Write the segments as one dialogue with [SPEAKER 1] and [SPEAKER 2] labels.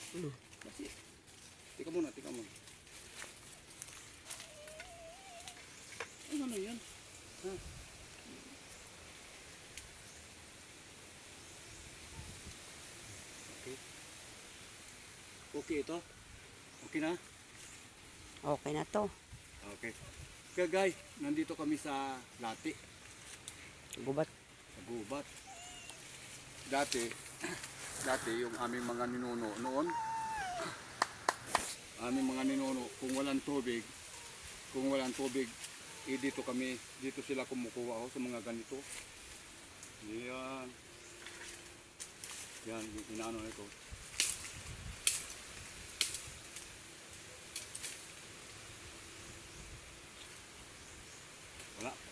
[SPEAKER 1] Kasi, tika muna, tika muna. Ano yan? Ha? Okay. Okay ito? Okay na?
[SPEAKER 2] Okay na to.
[SPEAKER 1] Okay. Kaya guys, nandito kami sa Lati.
[SPEAKER 2] Gubat.
[SPEAKER 1] Sa gubat. Dati yung aming mga ninuno noon, aming mga ninuno, kung walang tubig, dito sila kumukuha sa mga ganito. Yan. Yan, yung inaano ito.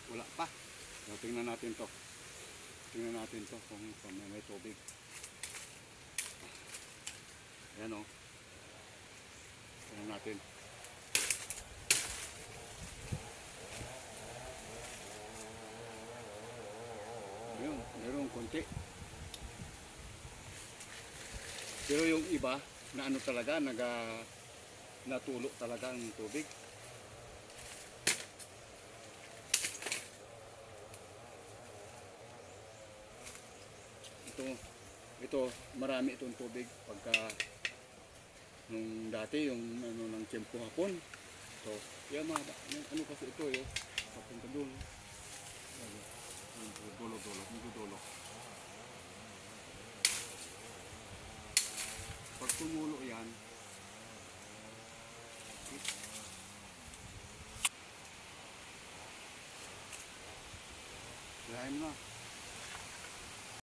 [SPEAKER 1] Wala pa. So, tingnan natin to. Tingnan natin to kung may tubig. Ayan o. Tingnan natin. Ayun, mayroong konti. Pero yung iba, na ano talaga, natulo talaga ang tubig. Ito marami itong tubig pagka nung dati yung ano ng tiyempo hapon. So, yan mga ano kasi ito papunta doon. Dulo. Pag tumulo